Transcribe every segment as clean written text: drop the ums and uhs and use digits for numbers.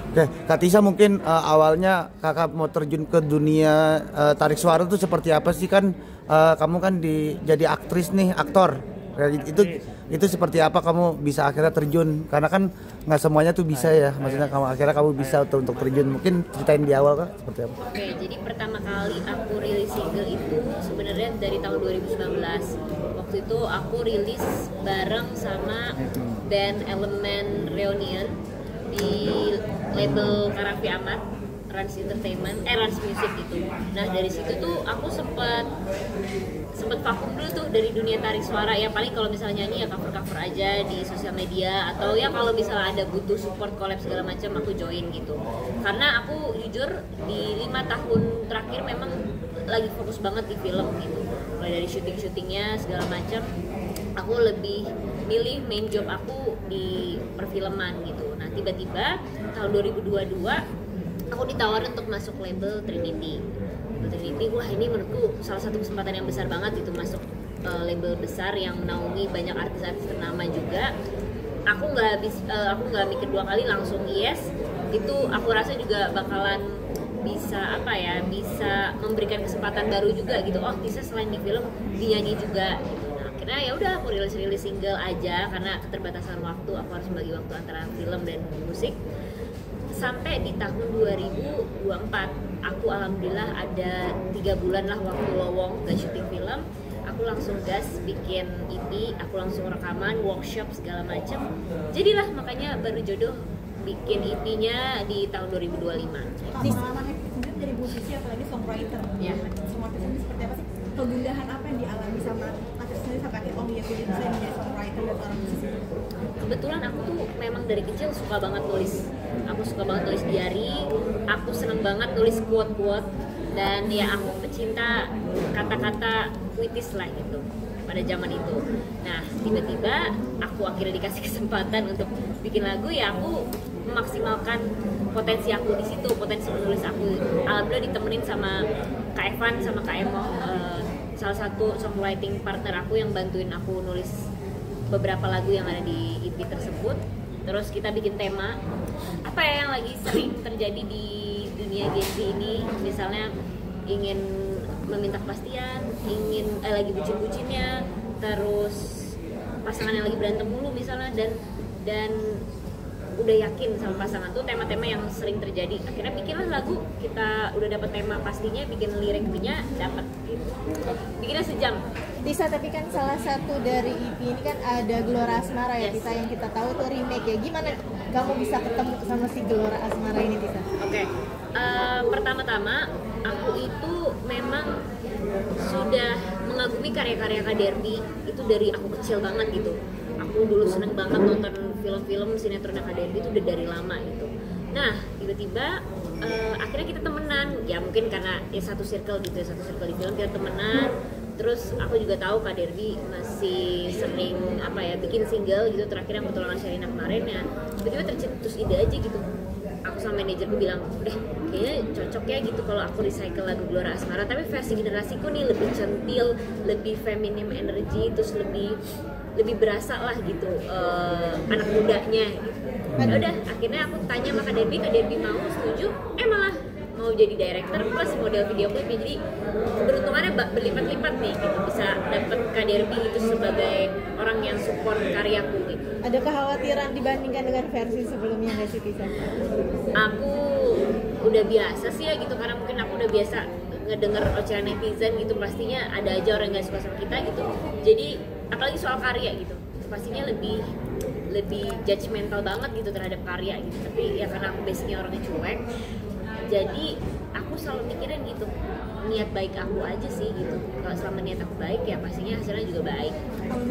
Oke, Kak Tisa mungkin awalnya kakak mau terjun ke dunia tarik suara itu seperti apa sih kan? Kamu kan jadi aktris nih, aktor. Ya, itu seperti apa kamu bisa akhirnya terjun? Karena kan nggak semuanya tuh bisa ya. Maksudnya kamu bisa untuk terjun. Mungkin ceritain di awal Kak seperti apa? Oke, jadi pertama kali aku rilis single itu sebenarnya dari tahun 2019. Waktu itu aku rilis bareng sama band Elemen Reunion di label Karafi Ahmad, Rans Entertainment, Rans Music gitu. Nah dari situ tuh aku sempet vakum dulu tuh dari dunia tarik suara. Ya paling kalau misalnya nyanyi ya cover aja di sosial media, atau ya kalau misalnya ada butuh support collab segala macam aku join gitu. Karena aku jujur di 5 tahun terakhir memang lagi fokus banget di film gitu. Mulai dari syutingnya segala macam, aku lebih milih main job aku di perfilman gitu. Nah tiba-tiba tahun 2022 aku ditawarin untuk masuk label Trinity. Wah ini menurutku salah satu kesempatan yang besar banget itu masuk label besar yang naungi banyak artis-artis ternama juga. Aku nggak mikir dua kali, langsung yes. Itu aku rasa juga bakalan bisa bisa memberikan kesempatan baru juga gitu. Oh bisa selain di film dinyanyi juga gitu. Nah akhirnya ya udah aku rilis single aja karena keterbatasan waktu, aku harus membagi waktu antara film dan musik. Sampai di tahun 2024 aku alhamdulillah ada 3 bulan lah waktu lowong ke syuting film. Aku langsung gas bikin EP, aku langsung rekaman, workshop segala macam. Jadilah makanya baru jodoh bikin EP-nya di tahun 2025. Pengalaman sendiri dari musisi apalagi songwriter. Ya. Songwriter sendiri seperti apa sih? Kegundahan apa yang dialami sama artis sendiri sampai akhirnya iya gue bisa menjadi songwriter dan seorang musisi? Kebetulan aku tuh memang dari kecil suka banget nulis. Aku suka banget nulis diary, aku seneng banget nulis quote-quote, dan ya aku pecinta kata-kata puitis lah gitu pada zaman itu. Nah tiba-tiba aku akhirnya dikasih kesempatan untuk bikin lagu, ya aku memaksimalkan potensi aku di situ, potensi menulis aku. Alhamdulillah ditemenin sama Kak Evan sama Kak Emo, salah satu songwriting partner aku yang bantuin aku nulis beberapa lagu yang ada di EP tersebut. Terus kita bikin tema apa ya yang lagi sering terjadi di dunia Gen Z ini, misalnya ingin meminta kepastian, lagi bucin-bucinnya, terus pasangan yang lagi berantem mulu misalnya, dan udah yakin sama pasangan tuh tema-tema yang sering terjadi. Akhirnya bikinlah lagu, kita udah dapet tema pastinya, bikin liriknya dapat gitu. Bikinnya sejam. Tisa, tapi kan salah satu dari EP ini kan ada Gelora Asmara ya, Yes. Tisa, yang kita tahu tuh remake ya. Gimana kamu bisa ketemu sama si Gelora Asmara ini, Tisa? Oke. Pertama-tama aku itu memang sudah mengagumi karya-karya Kak Derby itu dari aku kecil banget gitu. Aku dulu seneng banget nonton film-film sinetron Kak Derby itu udah dari lama gitu. Nah tiba-tiba akhirnya kita temenan, ya mungkin karena satu circle gitu ya, satu circle di film kita temenan. Terus aku juga tahu Kak Derby masih sering bikin single gitu, terakhir yang Petualangan Sherina kemarin ya. Tiba-tiba tercetus ide aja gitu. Aku sama manajerku bilang, udah kayaknya cocok ya gitu kalau aku recycle lagu Gelora Asmara, tapi versi generasiku nih lebih centil, lebih feminim energy, terus lebih berasa lah gitu anak mudanya gitu. Ya udah akhirnya aku tanya sama Kak Derby mau, setuju, malah mau jadi director plus model video klipnya. Jadi beruntungannya berlipat-lipat nih gitu, bisa dapet Kak Derby itu sebagai orang yang support karyaku gitu. Ada kekhawatiran dibandingkan dengan versi sebelumnya nggak sih, Tisa? Aku udah biasa sih ya gitu, karena mungkin aku udah biasa ngedenger ocehan netizen gitu, pastinya ada aja orang yang gak suka sama kita gitu. Jadi apalagi soal karya gitu, pastinya lebih judgmental banget gitu terhadap karya gitu. Tapi ya karena aku basicnya orangnya cuek, jadi aku selalu mikirin gitu, niat baik aku aja sih gitu. Kalau selama niat aku baik ya pastinya hasilnya juga baik.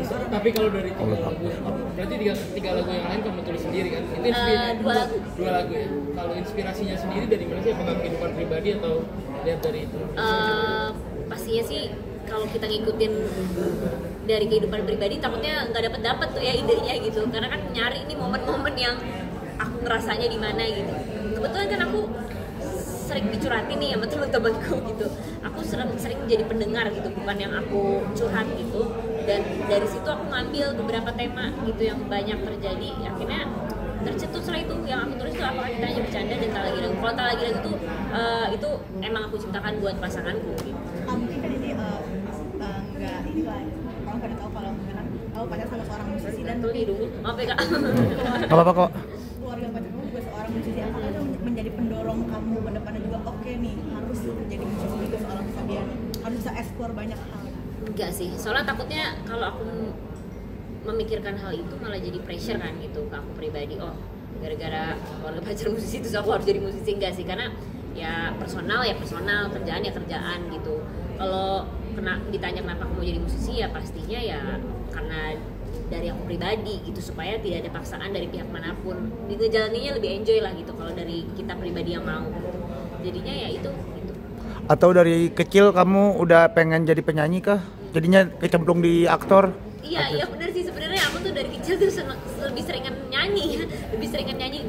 Tapi kalau dari 3 lagu, berarti 3 lagu yang lain kamu tulis sendiri kan? Itu 2 lagu ya? Kalau inspirasinya sendiri dari mana sih? Apakah kehidupan pribadi atau lihat dari itu? Pastinya sih kalau kita ngikutin dari kehidupan pribadi takutnya nggak dapet tuh ya idenya gitu, karena kan nyari nih momen-momen yang aku ngerasanya di mana gitu. Kebetulan kan aku sering dicurhatin nih sama temen-temenku gitu, aku sering jadi pendengar gitu, bukan yang aku curhat gitu. Dan dari situ aku ngambil beberapa tema gitu yang banyak terjadi, akhirnya tercetus lah itu yang aku tulis tuh apakah kita hanya bercanda dan tak lagi ragu. Kalau tak lagi ragu tuh itu emang aku ciptakan buat pasanganku gitu. Mungkin kan ini nggak ini lah, orang pada tahu kalau misalkan kamu pacaran sama seorang musisi dan Tuh dulu, maaf ya kak. Nggak apa-apa kok. keluarga pacar kamu juga seorang musisi, apakah itu menjadi pendorong kamu ke depannya juga, oke nih harus jadi musisi juga seorang Fabiani, harus bisa explore banyak hal? Enggak sih, soalnya takutnya kalau aku memikirkan hal itu malah jadi pressure kan gitu ke aku pribadi. Oh, gara-gara keluarga pacar musisi terus aku harus jadi musisi. Enggak sih, karena ya personal, kerjaan ya kerjaan gitu. Kalau ditanya kenapa aku mau jadi musisi, ya pastinya ya karena dari aku pribadi gitu, supaya tidak ada paksaan dari pihak manapun. Ngejalaninnya lebih enjoy lah gitu kalau dari kita pribadi yang mau. Jadinya ya itu gitu. Atau dari kecil kamu udah pengen jadi penyanyi kah? Jadinya kecemplung di aktor? Iya benar sih, sebenarnya aku tuh dari kecil tuh lebih seringan nyanyi,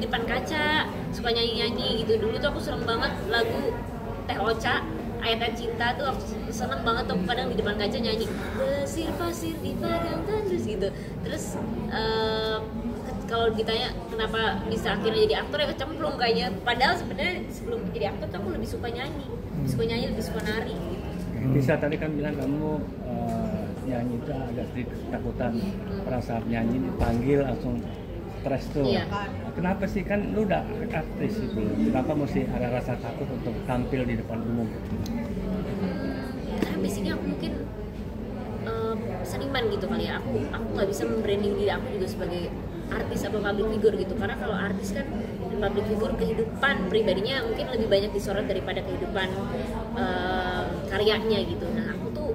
di depan kaca, suka nyanyi gitu. Dulu tuh aku seneng banget lagu Teh Ocha, Ayat Cinta tuh aku seneng banget tuh, kadang di depan kaca nyanyi desir pasir di padang tandus gitu. Terus kalau ditanya kenapa bisa akhirnya jadi aktor, ya kecemplung kayaknya. Padahal sebenarnya sebelum jadi aktor tuh aku lebih suka nyanyi, lebih suka nari gitu. Bisa tadi kan bilang kamu nyanyi itu agak sedikit ketakutan, pada saat nyanyi dipanggil langsung stres tuh. Iya. Kenapa sih, kan lu udah artis itu, kenapa mesti ada rasa takut untuk tampil di depan umum? Karena basicnya aku mungkin seniman gitu kali ya. Aku nggak bisa membranding diri aku juga sebagai artis atau public figure gitu. Karena kalau artis kan public figure, kehidupan pribadinya mungkin lebih banyak disorot daripada kehidupan karyanya gitu. Nah aku tuh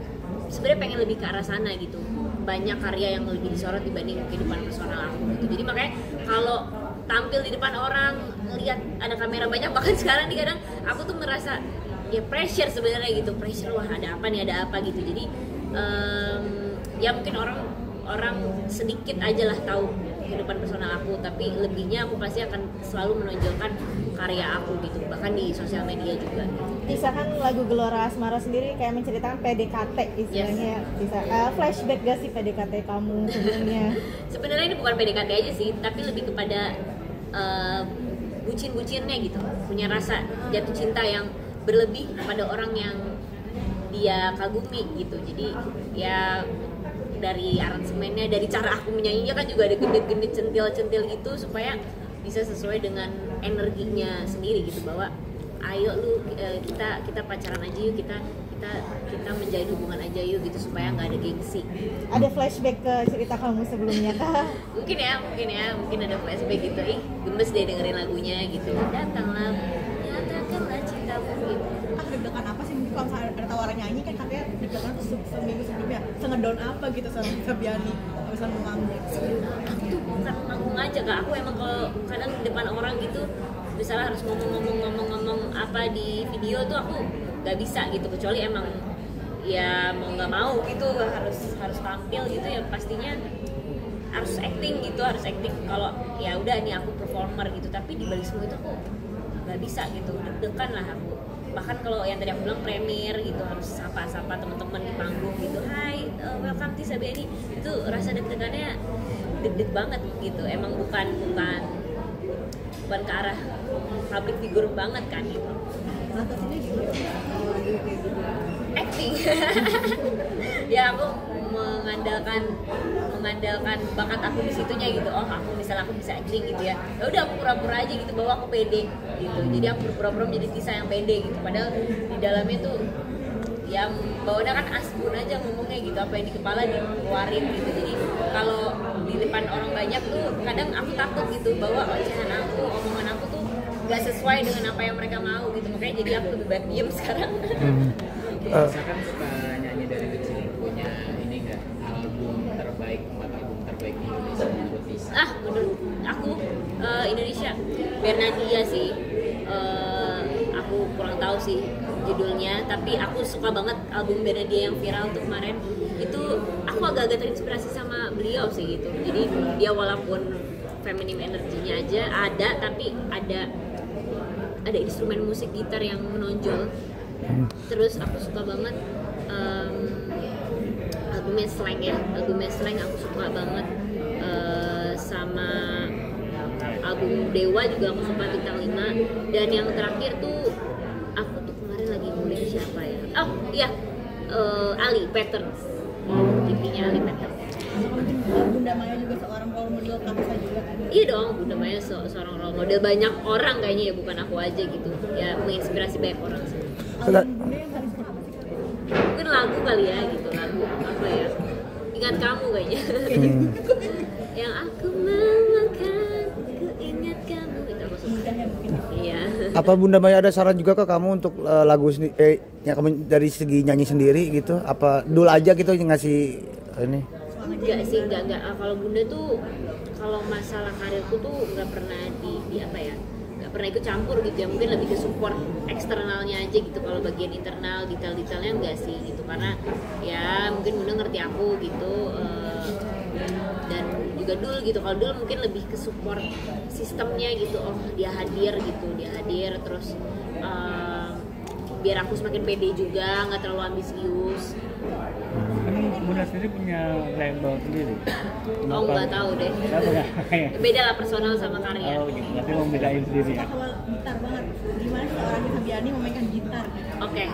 sebenarnya pengen lebih ke arah sana gitu, banyak karya yang lebih disorot dibanding kehidupan personal aku gitu. Jadi makanya kalau tampil di depan orang, ngelihat ada kamera banyak, bahkan sekarang nih kadang aku tuh merasa ya pressure sebenarnya gitu, pressure, wah ada apa gitu. Jadi ya mungkin orang sedikit aja lah tahu kehidupan personal aku, tapi lebihnya aku pasti akan selalu menonjolkan karya aku gitu, bahkan di sosial media juga gitu. Misalkan lagu Gelora Asmara sendiri kayak menceritakan PDKT istilahnya, bisa flashback gak sih PDKT kamu sebelumnya? Sebenarnya ini bukan PDKT aja sih, tapi lebih kepada bucin-bucinnya gitu, punya rasa jatuh cinta yang berlebih pada orang yang dia kagumi gitu. Jadi ya dari aransemennya, dari cara aku menyanyinya kan juga ada genit-genit, centil-centil gitu, supaya bisa sesuai dengan energinya sendiri gitu, bahwa ayo lu kita pacaran aja yuk, kita menjalin hubungan aja yuk gitu, supaya nggak ada gengsi. Ada flashback ke cerita kamu sebelumnya kah? mungkin ada flashback gitu. Gemes deh dengerin lagunya gitu, datanglah nyatakanlah cintamu gitu. Deg-degan apa sih, mungkin kalau misalnya ada tawaran nyanyi kan katanya deg-degan tuh seminggu sebelumnya, sengedown apa gitu sama Fabiani bisa manggung? Aku tuh bukan manggung aja kak, aku emang kalau kadang di depan orang gitu, misalnya harus ngomong apa di video tuh aku nggak bisa gitu, kecuali emang ya mau nggak mau gitu harus tampil gitu, ya pastinya harus acting. Kalau ya udah nih aku performer gitu, tapi di balik semua itu aku nggak bisa gitu, deg-degan lah aku. Bahkan kalau yang tadi aku bilang premier gitu, harus sapa-sapa teman-teman di panggung gitu, hai welcome to Fabiani, itu rasa deg-degannya deg-deg banget gitu. Emang bukan ke arah public figure banget kan gitu. Natasinnya gimana? Acting. Ya aku mengandalkan bakat aku di situnya gitu. Oh aku bisa acting gitu ya. Ya udah aku pura-pura aja gitu bahwa aku pede gitu. Jadi aku pura-pura menjadi Tisa yang pede gitu. Padahal di dalamnya tuh ya bawaannya kan asbun aja ngomongnya gitu, apa yang di kepala dikeluarin gitu. Jadi kalau di depan orang banyak tuh kadang aku takut gitu bahwa omongan aku tuh nggak sesuai dengan apa yang mereka mau gitu. Makanya jadi aku lebih baik diem sekarang. Misalkan suka nyanyi dari kecil, punya ini nggak album terbaik di Indonesia menurut Tisa? Menurut aku Indonesia Bernadia sih. Aku kurang tahu sih judulnya, tapi aku suka banget album Bernadia yang viral tuh kemarin. Itu aku agak-agak terinspirasi sama beliau sih gitu. Jadi dia walaupun feminim energinya aja ada, tapi ada instrumen musik gitar yang menonjol. Terus aku suka banget albumnya Slang aku suka banget, sama album Dewa juga aku suka bintang 5. Dan yang terakhir tuh aku tuh kemarin lagi ngulik siapa ya, oh iya, Ali Patterns, TV-nya Ali Patterns. Mungkin Bunda Maya juga seorang role model Kaksa juga kan? Iya dong, Bunda Maya seorang role model banyak orang kayaknya ya, bukan aku aja gitu ya, menginspirasi banyak orang sih. Album Bunda yang paling suka apa sih? Mungkin lagu kali ya gitu, lagu apa ya, Ingat Kamu kayaknya. Yang aku memakan, ku ingat kamu, itu aku suka. Mudahnya mungkin. Iya. Apa Bunda Maya ada saran juga ke kamu untuk lagu ya kamu dari segi nyanyi sendiri gitu? Apa dul aja gitu yang ngasih ini? Enggak sih, enggak. Kalau Bunda tuh, kalau masalah karirku tuh nggak pernah di apa ya, nggak pernah ikut campur gitu ya. Mungkin lebih ke support eksternalnya aja gitu. Kalau bagian internal, detail-detailnya enggak sih gitu. Karena ya mungkin Bunda ngerti aku gitu. Dan juga Dul gitu, kalau Dul mungkin lebih ke support sistemnya gitu. Oh dia hadir gitu, dia hadir terus biar aku semakin pede juga, nggak terlalu ambisius. Kan Bunda sendiri punya label sendiri. Oh nggak tahu deh. Kenapa nggak? Beda lah personal sama karya. Oh gitu, berarti mau bedain sendiri ya? Awal gitar banget. Gimana sih seorang Sabiani memainkan gitar? Oke,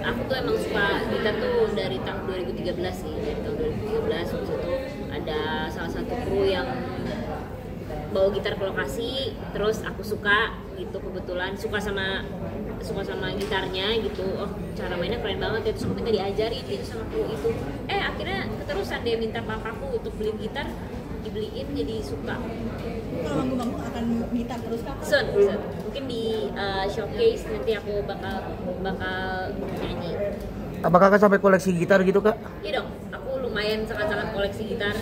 aku tuh emang suka gitar tuh dari tahun 2013 sih. Dari tahun 2013 waktu itu ada salah satu kru yang bawa gitar ke lokasi, terus aku suka gitu, kebetulan suka sama gitarnya gitu. Oh cara mainnya keren banget ya, terus aku minta diajarin gitu sama kru itu. Akhirnya keterusan dia minta papaku untuk beli gitar, dibeliin, jadi suka. Kalau manggung-manggung akan gitar terus kah? Soon. Mungkin di showcase nanti aku bakal nyanyi. Apakah kakak sampai koleksi gitar gitu kak? Iya dong, aku lumayan sangat-sangat koleksi gitar,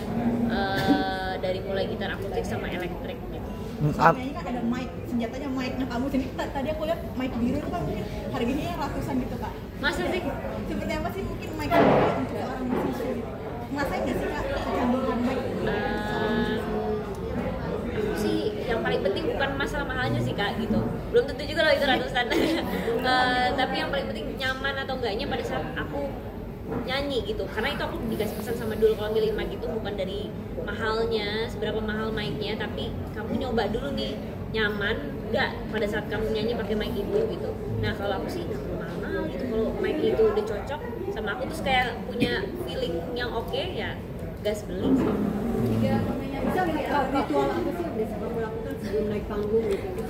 dari mulai gitar akustik sama elektrik gitu. Soalnya kan ada mic, senjatanya mic. Nah kamu sini tadi aku lihat mic biru itu kan mungkin harganya ratusan gitu kak. Masa sih? Seperti apa sih mungkin mic biru untuk seorang musisi? Ngerasain nggak sih kak kecanduan mic? Sih yang paling penting bukan masalah mahalnya sih kak gitu, belum tentu juga loh itu ratusan. Tapi yang paling penting nyaman atau enggaknya pada saat aku nyanyi gitu, karena itu aku dikasih pesan sama Dul, kalau milih mic itu bukan dari mahalnya, seberapa mahal mic-nya, tapi kamu nyoba dulu nih nyaman nggak pada saat kamu nyanyi pakai mic itu gitu. Nah kalau aku sih nggak perlu mahal gitu, kalau mic itu udah cocok sama aku terus kayak punya feeling yang oke ya gas beli sih. Ritual apa sih yang biasa kamu lakukan sebelum naik panggung gitu?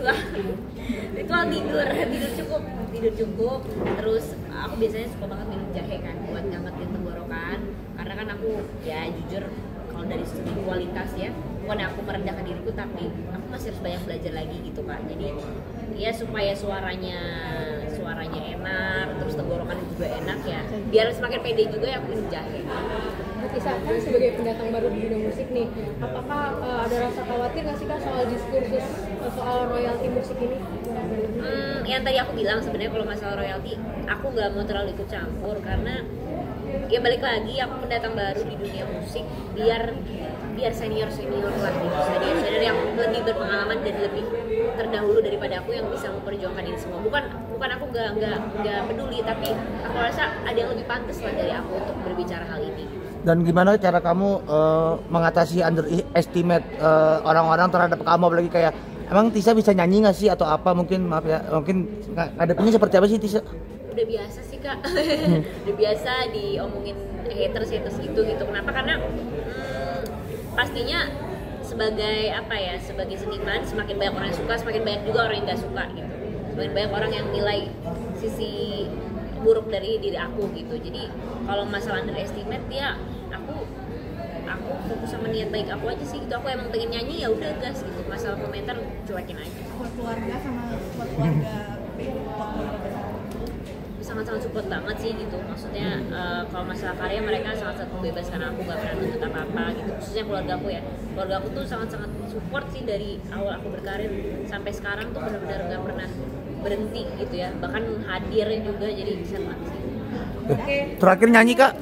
Ritual tidur cukup, terus aku biasanya suka banget minum jahe kan buat ngangetin tenggorokan, karena kan aku ya jujur kalau dari segi kualitas ya bukan aku merendahkan diriku, tapi aku masih harus banyak belajar lagi gitu kan. Jadi ya supaya suaranya enak, terus tenggorokan juga enak ya, biar semakin pede juga ya aku minum jahe. Tisa kan sebagai pendatang baru di dunia musik nih, apakah ada rasa khawatir nggak sih kak soal diskursus soal royalti musik ini? Yang tadi aku bilang sebenarnya kalau masalah royalti aku nggak mau terlalu ikut campur, karena ya balik lagi aku pendatang baru di dunia musik, biar senior lah gitu, senior yang lebih berpengalaman dan lebih terdahulu daripada aku yang bisa memperjuangkan ini semua. Bukan aku nggak peduli, tapi aku rasa ada yang lebih pantas lah dari aku untuk berbicara hal ini. Dan gimana cara kamu mengatasi underestimate orang-orang terhadap kamu, apalagi kayak emang Tisa bisa nyanyi nggak sih atau apa, mungkin maaf ya, mungkin ngadepinnya seperti apa sih Tisa? Udah biasa sih kak. Udah biasa diomongin haters gitu. Kenapa? Karena pastinya sebagai sebagai seniman semakin banyak orang yang suka, semakin banyak juga orang yang nggak suka gitu. Semakin banyak orang yang nilai sisi buruk dari diri aku gitu. Jadi kalau masalah underestimate ya aku fokus sama niat baik aku aja sih gitu. Aku emang pengen nyanyi ya udah gas gitu. Masalah komentar cuekin aja. Buat keluarga sama buat keluarga sangat-sangat support banget sih gitu. Maksudnya kalau masalah karya mereka sangat-sangat bebas karena aku gak pernah nuntut apa-apa gitu. Khususnya keluarga aku ya. Keluarga aku tuh sangat-sangat support sih dari awal aku berkarir sampai sekarang tuh benar-benar gak pernah berhenti gitu ya. Bahkan hadir juga, jadi bisa banget sih. Terakhir nyanyi kak.